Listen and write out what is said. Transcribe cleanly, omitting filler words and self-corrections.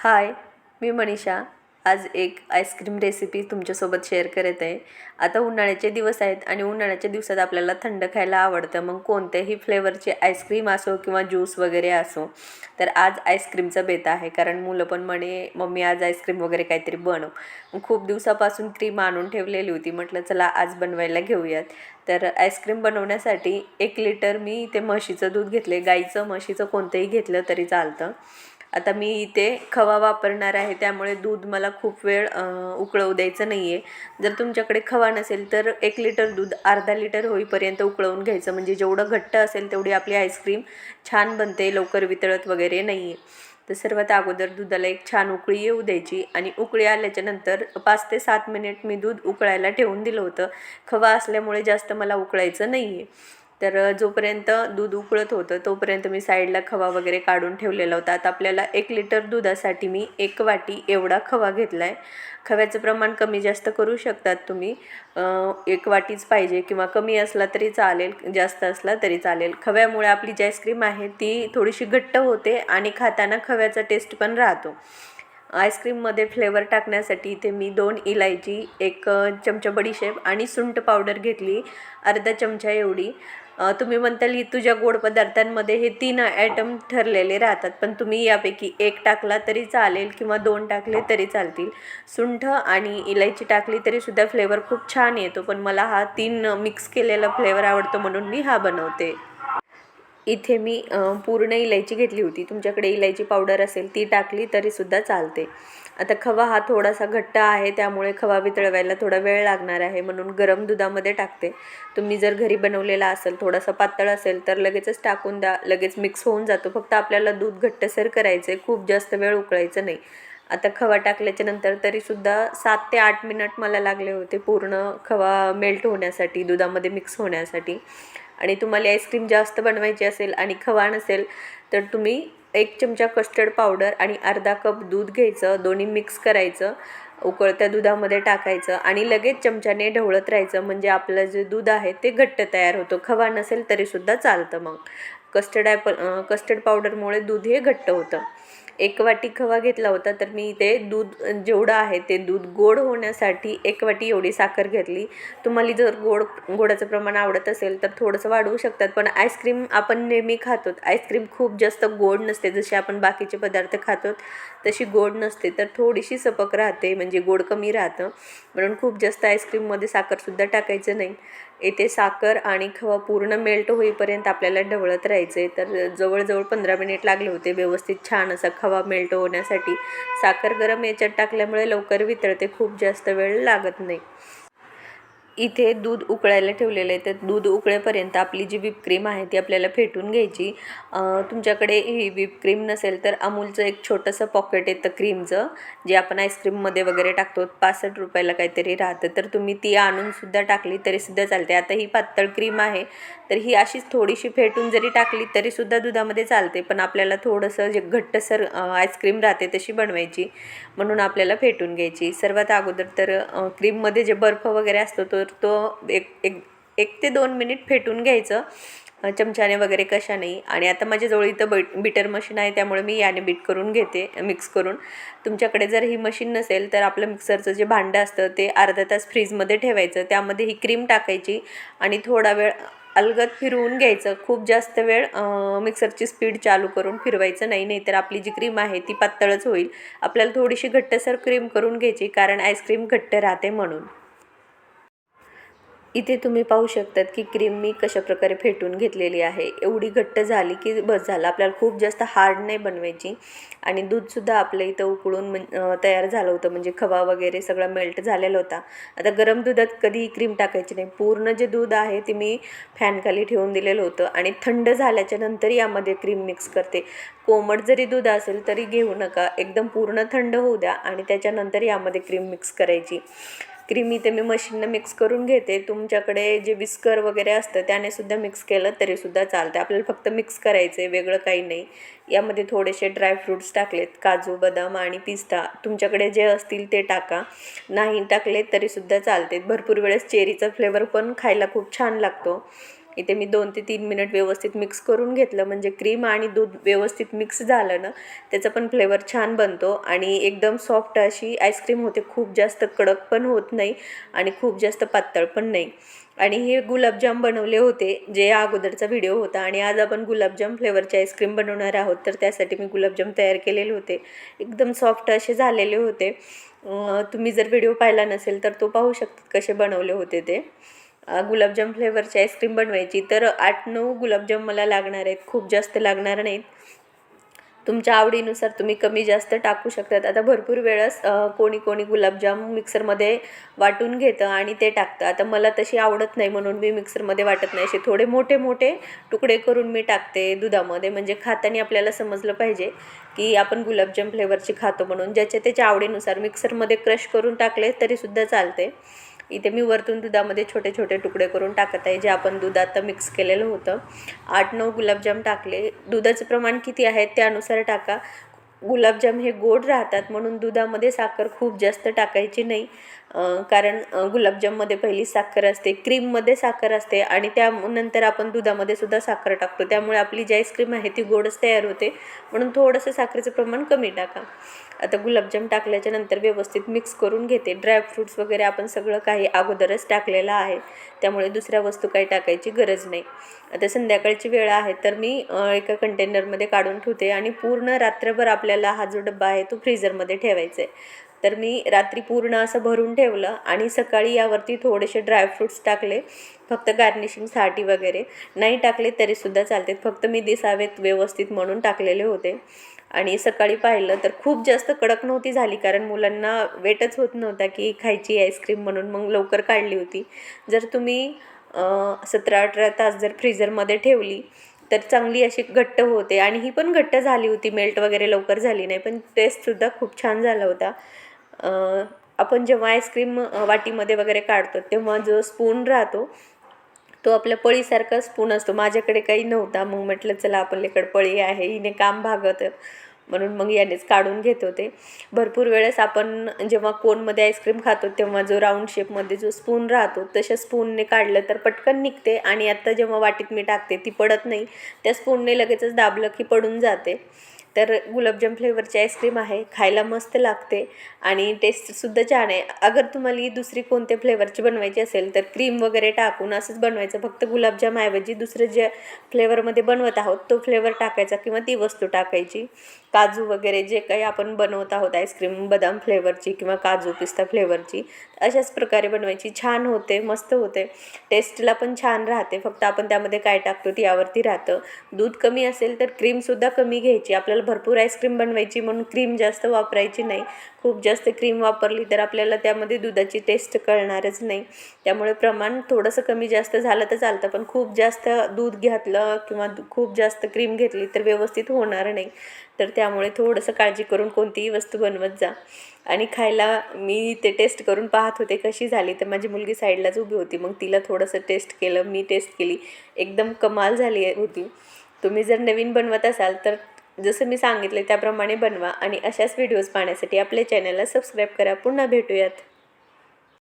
हाय, मी मनीषा. आज एक ice cream recipe तुमच्यासोबत शेअर करत आहे. आता उन्हाळ्याचे दिवस आहेत आणि उन्हाळ्याच्या दिवसात आपल्याला थंड खायला आवडतं. मग कोणत्याही फ्लेवरचे आईस्क्रीम असो किंवा ज्यूस वगैरे असो, तर आज आईस्क्रीमचा बेत आहे. कारण मुलं पण म्हणे, "मम्मी आज आईस्क्रीम वगैरे काहीतरी बनव." मग खूप दिवसापासून क्रीम आणून ठेवलेली होती. म्हटलं चला आज बनवायला घेऊयात. तर आईस्क्रीम बनवण्यासाठी 1 लिटर मी ते म्हशीचं दूध घेतले. गाईचं, म्हशीचं कोणतंही घेतलं तरी चालतं. आता मी इथे खवा वापरणार आहे, त्यामुळे दूध मला खूप वेळ उकळवू द्यायचं नाही आहे. जर तुमच्याकडे खवा नसेल तर 1 लिटर दूध अर्धा लिटर होईपर्यंत उकळवून घ्यायचं. म्हणजे जेवढं घट्ट असेल तेवढी आपली आईस्क्रीम छान बनते, लवकर वितळत वगैरे नाही आहे. तर सर्वात अगोदर दुधाला एक छान उकळी येऊ द्यायची आणि उकळी आल्याच्यानंतर 5 ते 7 मिनिट मी दूध उकळायला ठेवून दिलं होतं. खवा असल्यामुळे जास्त मला उकळायचं नाही आहे. तर जोपर्यंत दूध उकळत होतं तोपर्यंत मी साईडला खवा वगैरे काढून ठेवलेला होता. आता आपल्याला 1 लिटर दुधासाठी मी 1 वाटी एवढा खवा घेतला आहे. खव्याचं प्रमाण कमी जास्त करू शकतात तुम्ही. 1 वाटीच पाहिजे किंवा कमी असला तरी चालेल, जास्त असला तरी चालेल. खव्यामुळे आपली जी आईस्क्रीम आहे ती थोडीशी घट्ट होते आणि खाताना खव्याचा टेस्ट पण राहतो. आईस्क्रीममध्ये फ्लेवर टाकण्यासाठी इथे मी 2 इलायची, 1 चमचा बडीशेप आणि सुंठ पावडर घेतली, अर्धा चमचा एवढी. तुम्ही म्हणताल ही तुझ्या गोड पदार्थांमध्ये हे 3 आयटम ठरलेले राहतात, पण तुम्ही यापैकी 1 टाकला तरी चालेल किंवा 2 टाकले तरी चालतील. सुंठ आणि इलायची टाकली तरीसुद्धा फ्लेवर खूप छान येतो, पण मला हा 3 मिक्स केलेला फ्लेवर आवडतो म्हणून मी हा बनवते. इथे मी पूर्ण इलायची घेतली होती. तुमच्याकडे इलायची पावडर असेल ती टाकली तरीसुद्धा चालते. आता खवा हा थोडासा घट्ट आहे, त्यामुळे खवा वितळवायला थोडा वेळ लागणार आहे, म्हणून गरम दुधामध्ये टाकते. तुम्ही जर घरी बनवलेला असेल, थोडासा पातळ असेल तर लगेचच टाकून द्या, लगेच मिक्स होऊन जातो. फक्त आपल्याला दूध घट्टसर करायचं आहे, खूप जास्त वेळ उकळायचं नाही. आता खवा टाकल्याच्या नंतर तरीसुद्धा 7 ते 8 मिनिट मला लागले होते पूर्ण खवा मेल्ट होण्यासाठी, दुधामध्ये मिक्स होण्यासाठी. आणि तुम्हाला आईस्क्रीम जास्त बनवायची असेल आणि खवा नसेल तर तुम्ही 1 चमचा कस्टर्ड पावडर आणि अर्धा कप दूध घ्यायचं, दोन्ही मिक्स करायचं, उकळत्या दुधामध्ये टाकायचं आणि लगेच चमच्याने ढवळत राहायचं. म्हणजे आपलं जे दूध आहे ते घट्ट तयार होतं. खवा नसेल तरीसुद्धा चालतं. मग कस्टर्ड पावडरमुळे दूध हे घट्ट होतं. 1 वाटी खवा घेतला होता, तर मी इथे दूध जेवढं आहे ते दूध गोड होण्यासाठी 1 वाटी एवढी साखर घेतली. तुम्हाला जर गोडाचं प्रमाण आवडत असेल तर थोडंसं वाढवू शकतात, पण आईस्क्रीम आपण नेहमी खातो. आईस्क्रीम खूप जास्त गोड नसते, जसे आपण बाकीचे पदार्थ खातो तशी गोड नसते, तर थोडीशी सपक राहते, म्हणजे गोड कमी राहतं. म्हणून खूप जास्त आईस्क्रीममध्ये साखरसुद्धा टाकायचं नाही. इथे साखर आणि खवा पूर्ण मेल्ट होईपर्यंत आपल्याला ढवळत राहायचं आहे. तर जवळजवळ 15 मिनिट लागले होते व्यवस्थित छान असा खवा मेल्ट होण्यासाठी. साखर गरम याच्यात टाकल्यामुळे लवकर वितळते, खूप जास्त वेळ लागत नाही. इथे दूध उकळायला ठेवलेलं आहे, तर दूध उकळेपर्यंत आपली जी क्रीम आहे ती आपल्याला फेटून घ्यायची. तुमच्याकडे ही क्रीम नसेल तर अमूलचं एक छोटंसं पॉकेट येतं क्रीमचं, जे आपण आईस्क्रीममध्ये वगैरे टाकतो, 65 रुपयाला काहीतरी राहतं, तर तुम्ही ती आणूनसुद्धा टाकली तरीसुद्धा चालते. आता ही पातळ क्रीम आहे, तर ही अशीच थोडीशी फेटून जरी टाकली तरीसुद्धा दुधामध्ये चालते, पण आपल्याला थोडंसं जे घट्टसर आईस्क्रीम राहते तशी बनवायची, म्हणून आपल्याला फेटून घ्यायची. सर्वात अगोदर तर क्रीममध्ये जे बर्फ वगैरे असतो तर तो एक ते 2 मिनिट फेटून घ्यायचं, चमच्याने वगैरे कशानेही. आणि आता माझ्याजवळ इथं बीटर मशीन आहे, त्यामुळे मी याने बीट करून घेते मिक्स करून. तुमच्याकडे जर ही मशीन नसेल तर आपलं मिक्सरचं जे भांडं असतं ते अर्धा तास फ्रीजमध्ये ठेवायचं, त्यामध्ये ही क्रीम टाकायची आणि थोडा वेळ अलगद फिरवून घ्यायचं. खूप जास्त वेळ मिक्सरची स्पीड चालू करून फिरवायचं नाही, नाहीतर आपली जी क्रीम आहे ती पातळच होईल. आपल्याला थोडीशी घट्टसर क्रीम करून घ्यायची, कारण आईस्क्रीम घट्ट राहते म्हणून. इथे तुम्ही पाहू शकतात की क्रीम मी कशाप्रकारे फेटून घेतलेली आहे. एवढी घट्ट झाली की बस झालं, आपल्याला खूप जास्त हार्ड नाही बनवायची. आणि दूधसुद्धा आपलं इथं उकळून तयार झालं होतं, म्हणजे खवा वगैरे सगळं मेल्ट झालेलं होता. आता गरम दुधात कधीही क्रीम टाकायची नाही. पूर्ण जे दूध आहे ते मी फॅनखाली ठेवून दिलेलं होतं आणि थंड झाल्याच्या नंतर यामध्ये क्रीम मिक्स करते. कोमट जरी दूध असेल तरी घेऊ नका, एकदम पूर्ण थंड होऊ द्या आणि त्याच्यानंतर यामध्ये क्रीम मिक्स करायची. क्रीम इथे मी मशीननं मिक्स करून घेते. तुमच्याकडे जे विस्कर वगैरे असतं त्याने सुद्धा मिक्स केलं तरीसुद्धा चालतं. आपल्याला फक्त मिक्स करायचं आहे, वेगळं काही नाही. यामध्ये थोडेसे ड्रायफ्रूट्स टाकलेत, काजू, बदाम आणि पिस्ता. तुमच्याकडे जे असतील ते टाका, नाही टाकले तरीसुद्धा चालते. भरपूर वेळेस चेरीचा फ्लेवर पण खायला खूप छान लागतो. इथे मी 2 ते 3 मिनिट व्यवस्थित मिक्स करून घेतलं, म्हणजे क्रीम आणि दूध व्यवस्थित मिक्स झालं ना त्याचा पण फ्लेवर छान बनतो आणि एकदम सॉफ्ट अशी आईस्क्रीम होते. खूप जास्त कडक पण होत नाही आणि खूप जास्त पातळ पण नाही. आणि हे गुलाबजाम बनवले होते जे अगोदरचा व्हिडिओ होता, आणि आज आपण गुलाबजाम फ्लेवरचे आईस्क्रीम बनवणार आहोत. तर त्यासाठी मी गुलाबजाम तयार केलेले होते, एकदम सॉफ्ट असे झालेले होते. तुम्ही जर व्हिडिओ पाहिला नसेल तर तो पाहू शकता कसे बनवले होते ते. गुलाबजाम फ्लेवरची आईस्क्रीम बनवायची तर 8-9 गुलाबजाम मला लागणार आहेत, खूप जास्त लागणार नाहीत. तुमच्या आवडीनुसार तुम्ही कमी जास्त टाकू शकतात. आता भरपूर वेळेस कोणी कोणी गुलाबजाम मिक्सरमध्ये वाटून घेतं आणि ते टाकतं. आता मला तशी आवडत नाही म्हणून मी मिक्सरमध्ये वाटत नाही, असे थोडे मोठे मोठे तुकडे करून मी टाकते दुधामध्ये, म्हणजे खाताना आपल्याला समजलं पाहिजे की आपण गुलाबजाम फ्लेवरची खातो म्हणून. ज्याच्या त्याच्या आवडीनुसार मिक्सरमध्ये क्रश करून टाकले तरीसुद्धा चालते. इथे मी वरतून दुधामध्ये छोटे छोटे तुकडे करून टाकत आहे, जे आपण दूध आता मिक्स केलेलं होतं. 8-9 गुलाबजाम टाकले. दुधाचं प्रमाण किती आहे त्यानुसार टाका. गुलाबजाम हे गोड राहतात म्हणून दुधामध्ये साखर खूप जास्त टाकायची नाही, कारण गुलाबजाममध्ये पहिली साखर असते, क्रीममध्ये साखर असते आणि त्यानंतर आपण दुधामध्ये सुद्धा साखर टाकतो. त्यामुळे आपली जी आईस्क्रीम आहे ती गोडच तयार होते, म्हणून थोडंसं साखरेचं प्रमाण कमी टाका. आता गुलाबजाम टाकल्याच्या नंतर व्यवस्थित मिक्स करून घेते. ड्रायफ्रूट्स वगैरे आपण सगळं काही अगोदरच टाकलेलं आहे, त्यामुळे दुसऱ्या वस्तू काही टाकायची गरज नाही. आता संध्याकाळची वेळ आहे तर मी एका कंटेनरमध्ये काढून ठेवते आणि पूर्ण रात्रभर आपल्याला हा जो डब्बा आहे तो फ्रीझरमध्ये ठेवायचा आहे. तर मी रात्री पूर्ण असं भरून ठेवलं आणि सकाळी यावरती थोडेसे ड्रायफ्रूट्स टाकले, फक्त गार्निशिंगसाठी वगैरे. नाही टाकले तरीसुद्धा चालते, फक्त मी दिसावेत व्यवस्थित म्हणून टाकलेले होते. आणि सकाळी पाहिलं तर खूप जास्त कडक नव्हती झाली, कारण मुलांना वेटच होत नव्हता की खायची आईस्क्रीम म्हणून मग लवकर काढली होती. जर तुम्ही 17-18 तास जर फ्रीझरमध्ये ठेवली तर चांगली अशी घट्ट होते, आणि ही पण घट्ट झाली होती, मेल्ट वगैरे लवकर झाली नाही, पण टेस्टसुद्धा खूप छान झाला होता. आपण जेव्हा आईस्क्रीम वाटीमध्ये वगैरे काढतो तेव्हा जो स्पून राहतो तो आपल्या पळीसारखा स्पून असतो. माझ्याकडे काही नव्हता, मग म्हटलं चला आपल्याकडे पळी आहे, हिने काम भागत, म्हणून मग यानेच काढून घेत होते. भरपूर वेळेस आपण जेव्हा कोनमध्ये आईस्क्रीम खातो तेव्हा जो राऊंड शेपमध्ये जो स्पून राहतो तशा स्पूनने काढलं तर पटकन निघते, आणि आत्ता जेव्हा वाटीत मी टाकते ती पडत नाही, त्या स्पूनने लगेचच दाबलं की पडून जाते. तर गुलाबजाम फ्लेवरची आईस्क्रीम आहे, खायला मस्त लागते आणि टेस्टसुद्धा छान आहे. अगर तुम्हाला दुसरी कोणत्या फ्लेवरची बनवायची असेल तर क्रीम वगैरे टाकून असंच बनवायचं, फक्त गुलाबजामऐवजी दुसरं ज्या फ्लेवरमध्ये बनवत आहोत तो फ्लेवर टाकायचा किंवा ती वस्तू टाकायची. काजू वगैरे जे काही आपण बनवत आहोत आईस्क्रीम, बदाम फ्लेवरची किंवा काजू पिस्ता फ्लेवरची, अशाच प्रकारे बनवायची. छान होते, मस्त होते, टेस्टला पण छान राहते. फक्त आपण त्यामध्ये काय टाकतो ते यावरती राहतं. दूध कमी असेल तर क्रीमसुद्धा कमी घ्यायची. आपल्याला भरपूर आईस्क्रीम बनवायची म्हणून क्रीम जास्त वापरायची नाही. खूप जास्त क्रीम वापरली तर आपल्याला त्यामध्ये दुधाची टेस्ट कळणारच नाही. त्यामुळे प्रमाण थोडंसं कमी जास्त झालं तर चालतं, पण खूप जास्त दूध घातलं किंवा खूप जास्त क्रीम घेतली तर व्यवस्थित होणार नाही. तर त्यामुळे थोडंसं काळजी करून कोणतीही वस्तू बनवत जा. आणि खायला मी ते टेस्ट करून पाहत होते कशी झाली, तर माझी मुलगी साईडलाच उभी होती, मग तिला थोडंसं टेस्ट केलं, मी टेस्ट केली, एकदम कमाल झाली होती. तुम्ही जर नवीन बनवत असाल तर जसं मी सांगितलं त्याप्रमाणे बनवा, आणि अशाच व्हिडिओज पाहण्यासाठी आपल्या चॅनलला सबस्क्राईब करा. पुन्हा भेटूयात.